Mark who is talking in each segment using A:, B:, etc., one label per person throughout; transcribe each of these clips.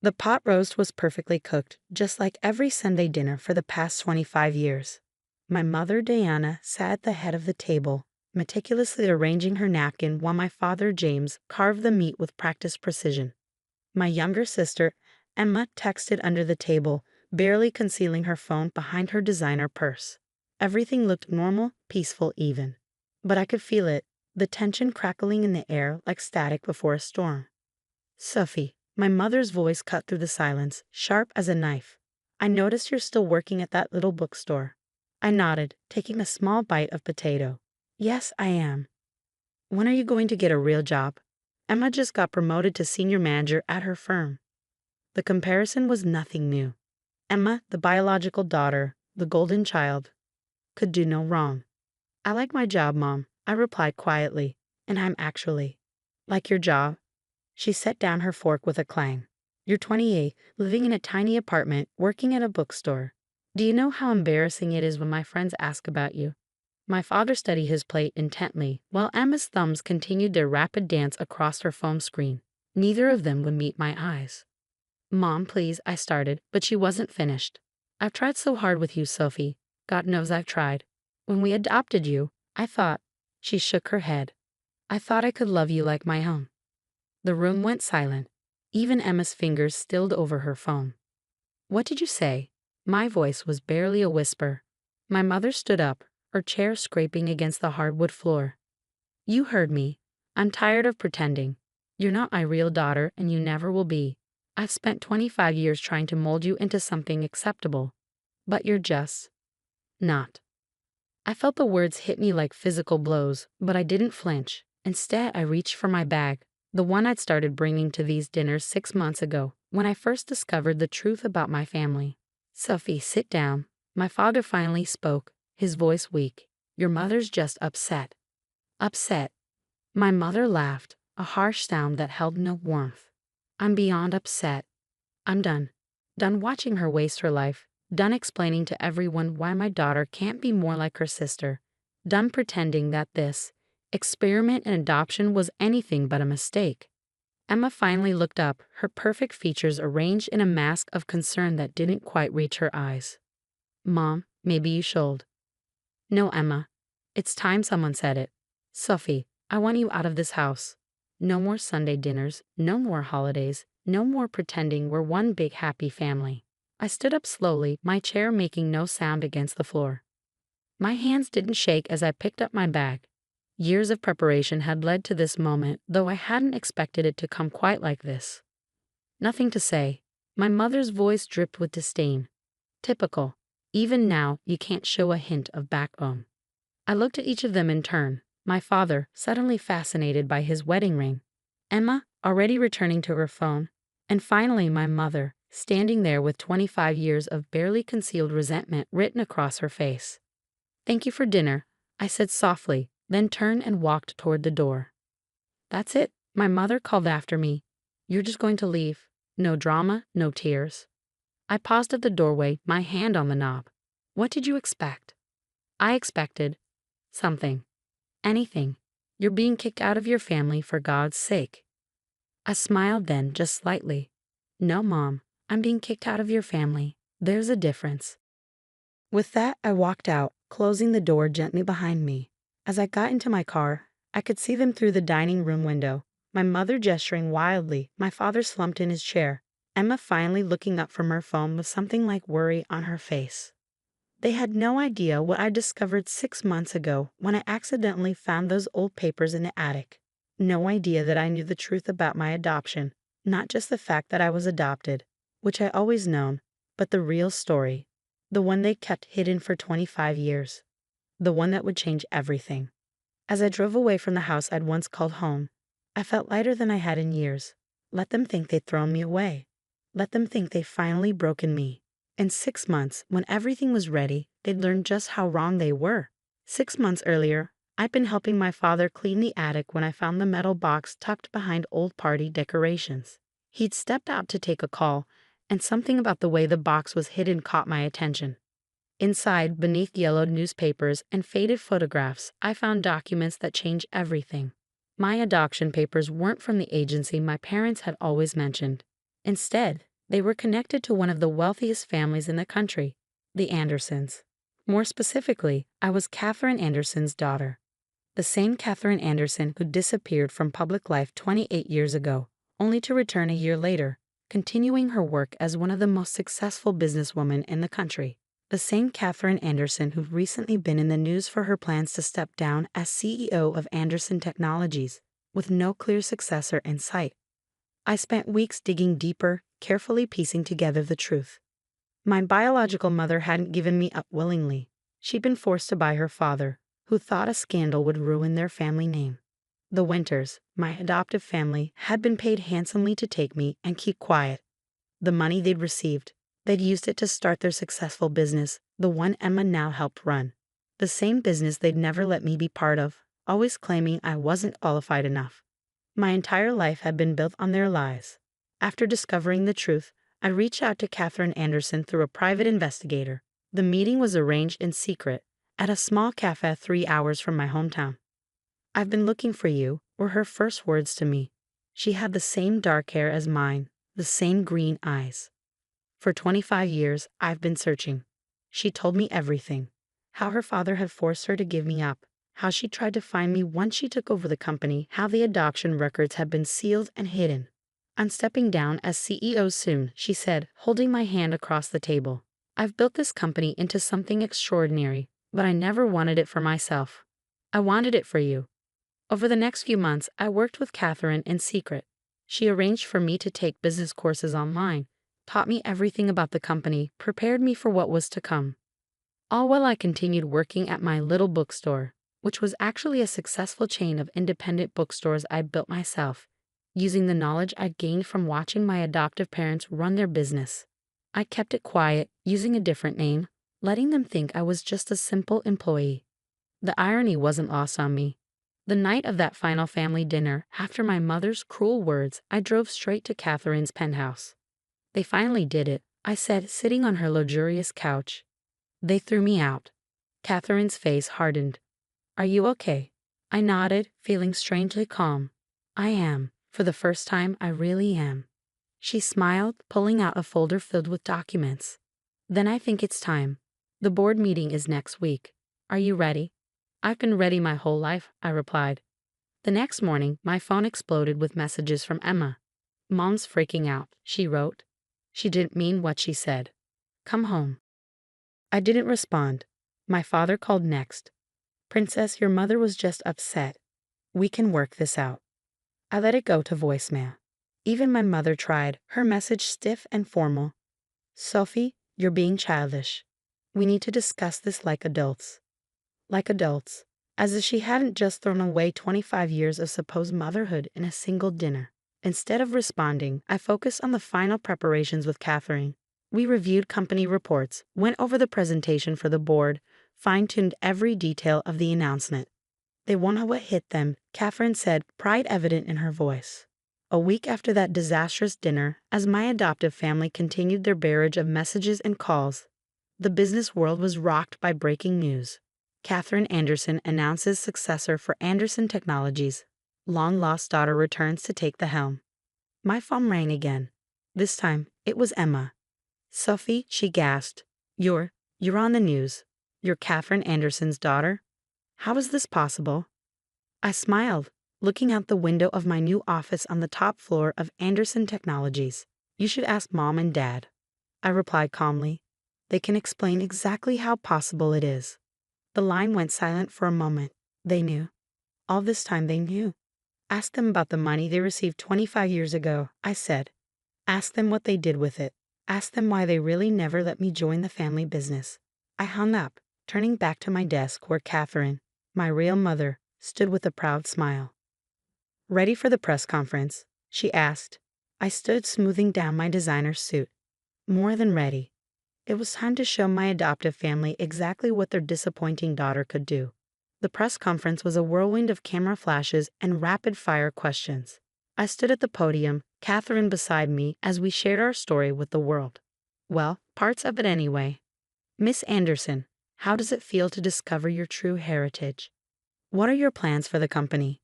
A: The pot roast was perfectly cooked, just like every Sunday dinner for the past 25 years. My mother, Diana, sat at the head of the table, meticulously arranging her napkin while my father, James, carved the meat with practiced precision. My younger sister, Emma, texted under the table, barely concealing her phone behind her designer purse. Everything looked normal, peaceful even. But I could feel it, the tension crackling in the air like static before a storm. "Sophie," my mother's voice cut through the silence, sharp as a knife. "I noticed you're still working at that little bookstore." I nodded, taking a small bite of potato. "Yes, I am." "When are you going to get a real job?" "Emma just got promoted to senior manager at her firm." The comparison was nothing new. Emma, the biological daughter, the golden child, could do no wrong. "I like my job, Mom," I replied quietly, "and I'm actually." "Like your job?" She set down her fork with a clang. "You're 28, living in a tiny apartment, working at a bookstore. Do you know how embarrassing it is when my friends ask about you?" My father studied his plate intently, while Emma's thumbs continued their rapid dance across her phone screen. Neither of them would meet my eyes. "Mom, please," I started, but she wasn't finished. "I've tried so hard with you, Sophie. God knows I've tried. When we adopted you, I thought—" She shook her head. "I thought I could love you like my own." The room went silent. Even Emma's fingers stilled over her phone. "What did you say?" My voice was barely a whisper. My mother stood up, her chair scraping against the hardwood floor. "You heard me. I'm tired of pretending. You're not my real daughter, and you never will be. I've spent 25 years trying to mold you into something acceptable. But you're just not." I felt the words hit me like physical blows, but I didn't flinch. Instead, I reached for my bag, the one I'd started bringing to these dinners 6 months ago, when I first discovered the truth about my family. "Sophie, sit down." My father finally spoke, his voice weak. "Your mother's just upset." "Upset?" My mother laughed, a harsh sound that held no warmth. "I'm beyond upset. I'm done. Done watching her waste her life. Done explaining to everyone why my daughter can't be more like her sister. Done pretending that this experiment in adoption was anything but a mistake." Emma finally looked up, her perfect features arranged in a mask of concern that didn't quite reach her eyes. "Mom, maybe you should." "No, Emma. It's time someone said it. Sophie, I want you out of this house. No more Sunday dinners, no more holidays, no more pretending we're one big happy family." I stood up slowly, my chair making no sound against the floor. My hands didn't shake as I picked up my bag. Years of preparation had led to this moment, though I hadn't expected it to come quite like this. "Nothing to say." My mother's voice dripped with disdain. "Typical. Even now, you can't show a hint of backbone." I looked at each of them in turn, my father, suddenly fascinated by his wedding ring, Emma, already returning to her phone, and finally my mother, standing there with 25 years of barely concealed resentment written across her face. "Thank you for dinner," I said softly, then turned and walked toward the door. "That's it," my mother called after me. "You're just going to leave. No drama, no tears." I paused at the doorway, my hand on the knob. "What did you expect?" "I expected something. Anything. You're being kicked out of your family for God's sake." I smiled then, just slightly. "No, Mom, I'm being kicked out of your family. There's a difference." With that, I walked out, closing the door gently behind me. As I got into my car, I could see them through the dining room window, my mother gesturing wildly, my father slumped in his chair, Emma finally looking up from her phone with something like worry on her face. They had no idea what I discovered 6 months ago when I accidentally found those old papers in the attic. No idea that I knew the truth about my adoption, not just the fact that I was adopted, which I always known, but the real story, the one they kept hidden for 25 years, the one that would change everything. As I drove away from the house I'd once called home, I felt lighter than I had in years. Let them think they'd thrown me away. Let them think they'd finally broken me. In 6 months, when everything was ready, they'd learn just how wrong they were. 6 months earlier, I'd been helping my father clean the attic when I found the metal box tucked behind old party decorations. He'd stepped out to take a call, and something about the way the box was hidden caught my attention. Inside, beneath yellowed newspapers and faded photographs, I found documents that changed everything. My adoption papers weren't from the agency my parents had always mentioned. Instead, They were connected to one of the wealthiest families in the country, the Andersons. More specifically, I was Catherine Anderson's daughter. The same Catherine Anderson who disappeared from public life 28 years ago, only to return a year later, continuing her work as one of the most successful businesswomen in the country. The same Catherine Anderson who'd recently been in the news for her plans to step down as CEO of Anderson Technologies, with no clear successor in sight. I spent weeks digging deeper, carefully piecing together the truth. My biological mother hadn't given me up willingly. She'd been forced to by her father, who thought a scandal would ruin their family name. The Winters, my adoptive family, had been paid handsomely to take me and keep quiet. The money they'd received, they'd used it to start their successful business, the one Emma now helped run. The same business they'd never let me be part of, always claiming I wasn't qualified enough. My entire life had been built on their lies. After discovering the truth, I reached out to Catherine Anderson through a private investigator. The meeting was arranged in secret, at a small cafe 3 hours from my hometown. "I've been looking for you," were her first words to me. She had the same dark hair as mine, the same green eyes. "For 25 years, I've been searching." She told me everything. How her father had forced her to give me up, how she tried to find me once she took over the company, how the adoption records had been sealed and hidden. "I'm stepping down as CEO soon," she said, holding my hand across the table. "I've built this company into something extraordinary, but I never wanted it for myself. I wanted it for you." Over the next few months, I worked with Catherine in secret. She arranged for me to take business courses online, taught me everything about the company, prepared me for what was to come. All while I continued working at my little bookstore, which was actually a successful chain of independent bookstores I built myself, using the knowledge I'd gained from watching my adoptive parents run their business. I kept it quiet, using a different name, letting them think I was just a simple employee. The irony wasn't lost on me. The night of that final family dinner, after my mother's cruel words, I drove straight to Catherine's penthouse. "They finally did it," I said, sitting on her luxurious couch. "They threw me out." Catherine's face hardened. "Are you okay?" I nodded, feeling strangely calm. "I am. For the first time, I really am." She smiled, pulling out a folder filled with documents. "Then I think it's time. The board meeting is next week. Are you ready?" "I've been ready my whole life," I replied. The next morning, my phone exploded with messages from Emma. "Mom's freaking out," she wrote. She didn't mean what she said. "Come home." I didn't respond. My father called next. "Princess, your mother was just upset. We can work this out." I let it go to voicemail. Even my mother tried, her message stiff and formal. "Sophie, you're being childish. We need to discuss this like adults." Like adults, as if she hadn't just thrown away 25 years of supposed motherhood in a single dinner. Instead of responding, I focused on the final preparations with Catherine. We reviewed company reports, went over the presentation for the board, fine-tuned every detail of the announcement. "They won't know what hit them," Catherine said, pride evident in her voice. A week after that disastrous dinner, as my adoptive family continued their barrage of messages and calls, the business world was rocked by breaking news. Catherine Anderson announces successor for Anderson Technologies. Long-lost daughter returns to take the helm. My phone rang again. This time, it was Emma. "Sophie," she gasped. You're on the news. You're Catherine Anderson's daughter? How is this possible?" I smiled, looking out the window of my new office on the top floor of Anderson Technologies. "You should ask Mom and Dad," I replied calmly. "They can explain exactly how possible it is." The line went silent for a moment. They knew. All this time they knew. "Ask them about the money they received 25 years ago," I said. "Ask them what they did with it. Ask them why they really never let me join the family business." I hung up, turning back to my desk where Catherine, my real mother, stood with a proud smile. "Ready for the press conference?" she asked. I stood smoothing down my designer suit. More than ready. It was time to show my adoptive family exactly what their disappointing daughter could do. The press conference was a whirlwind of camera flashes and rapid-fire questions. I stood at the podium, Catherine beside me, as we shared our story with the world. Well, parts of it anyway. "Miss Anderson, how does it feel to discover your true heritage? What are your plans for the company?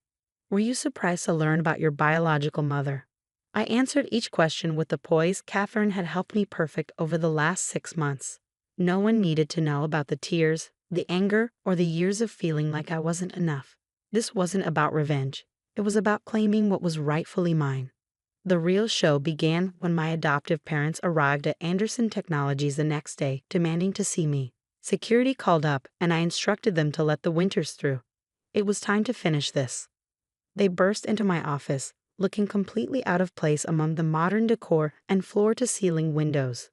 A: Were you surprised to learn about your biological mother? I answered each question with the poise Catherine had helped me perfect over the last 6 months. No one needed to know about the tears, the anger, or the years of feeling like I wasn't enough. This wasn't about revenge. It was about claiming what was rightfully mine. The real show began when my adoptive parents arrived at Anderson Technologies the next day, demanding to see me. Security called up, and I instructed them to let the Winters through. It was time to finish this. They burst into my office, looking completely out of place among the modern decor and floor-to-ceiling windows.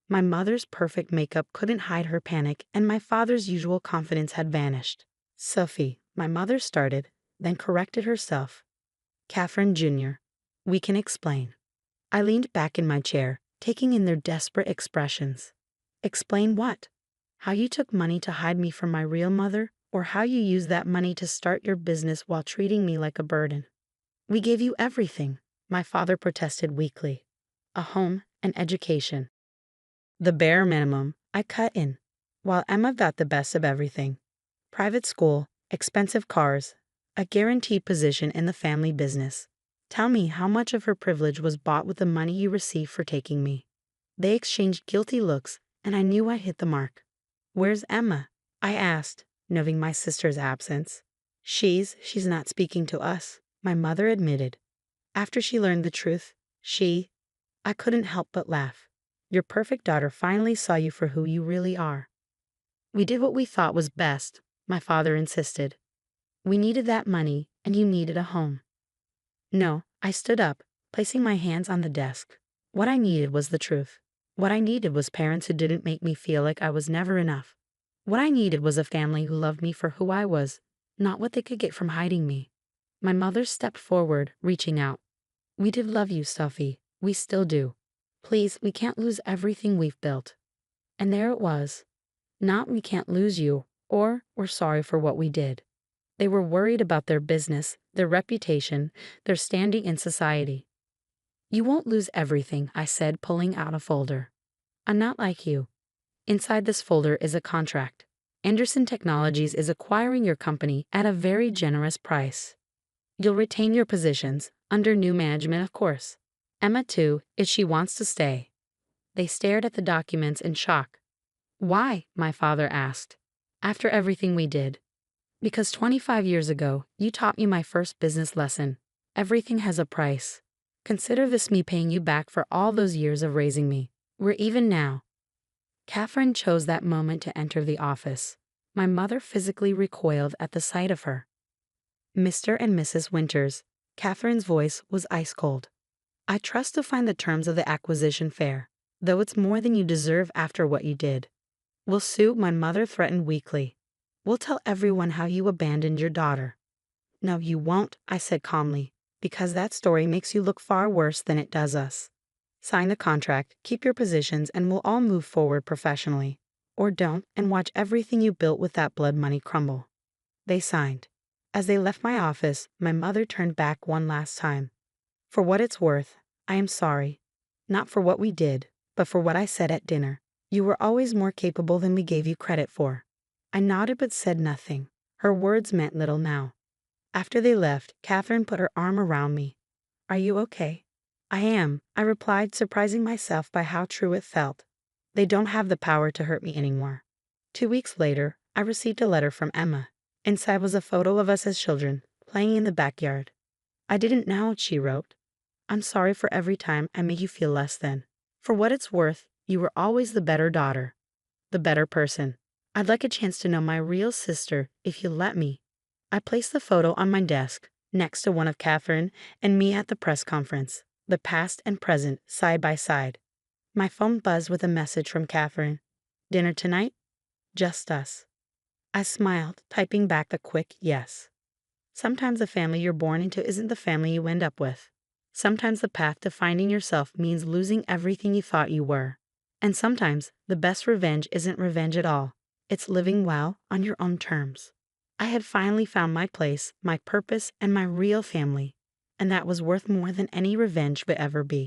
A: My mother's perfect makeup couldn't hide her panic, and my father's usual confidence had vanished. "Sophie," my mother started, then corrected herself. "Catherine Jr., we can explain." I leaned back in my chair, taking in their desperate expressions. "Explain what? How you took money to hide me from my real mother, or how you used that money to start your business while treating me like a burden?" "We gave you everything," my father protested weakly. "A home, an education." "The bare minimum," I cut in, "while Emma got the best of everything. Private school, expensive cars, a guaranteed position in the family business. Tell me how much of her privilege was bought with the money you received for taking me." They exchanged guilty looks, and I knew I hit the mark. "Where's Emma?" I asked, noting my sister's absence. She's not speaking to us," my mother admitted. "After she learned the truth, I couldn't help but laugh. Your perfect daughter finally saw you for who you really are." "We did what we thought was best," my father insisted. "We needed that money, and you needed a home." "No," I stood up, placing my hands on the desk. "What I needed was the truth. What I needed was parents who didn't make me feel like I was never enough. What I needed was a family who loved me for who I was, not what they could get from hiding me." My mother stepped forward, reaching out. "We did love you, Sophie. We still do. Please, we can't lose everything we've built." And there it was. Not "we can't lose you," or "we're sorry for what we did." They were worried about their business, their reputation, their standing in society. "You won't lose everything," I said, pulling out a folder. "I'm not like you. Inside this folder is a contract. Anderson Technologies is acquiring your company at a very generous price. You'll retain your positions, under new management, of course. Emma, too, if she wants to stay." They stared at the documents in shock. "Why?" my father asked. "After everything we did." "Because 25 years ago, you taught me my first business lesson. Everything has a price. Consider this me paying you back for all those years of raising me. We're even now." Catherine chose that moment to enter the office. My mother physically recoiled at the sight of her. "Mr. and Mrs. Winters." Catherine's voice was ice cold. "I trust to find the terms of the acquisition fair, though it's more than you deserve after what you did. We'll sue," my mother threatened weakly. "We'll tell everyone how you abandoned your daughter." "No, you won't," I said calmly, "because that story makes you look far worse than it does us. Sign the contract, keep your positions, and we'll all move forward professionally. Or don't, and watch everything you built with that blood money crumble." They signed. As they left my office, my mother turned back one last time. "For what it's worth, I am sorry. Not for what we did, but for what I said at dinner. You were always more capable than we gave you credit for." I nodded but said nothing. Her words meant little now. After they left, Catherine put her arm around me. "Are you okay?" "I am," I replied, surprising myself by how true it felt. "They don't have the power to hurt me anymore." 2 weeks later, I received a letter from Emma. Inside was a photo of us as children, playing in the backyard. "I didn't know what she wrote. I'm sorry for every time I made you feel less than. For what it's worth, you were always the better daughter, the better person. I'd like a chance to know my real sister if you'll let me." I placed the photo on my desk, next to one of Catherine and me at the press conference, the past and present side by side. My phone buzzed with a message from Catherine. "Dinner tonight? Just us." I smiled, typing back a quick yes. Sometimes the family you're born into isn't the family you end up with. Sometimes the path to finding yourself means losing everything you thought you were. And sometimes the best revenge isn't revenge at all. It's living well on your own terms. I had finally found my place, my purpose, and my real family, and that was worth more than any revenge would ever be.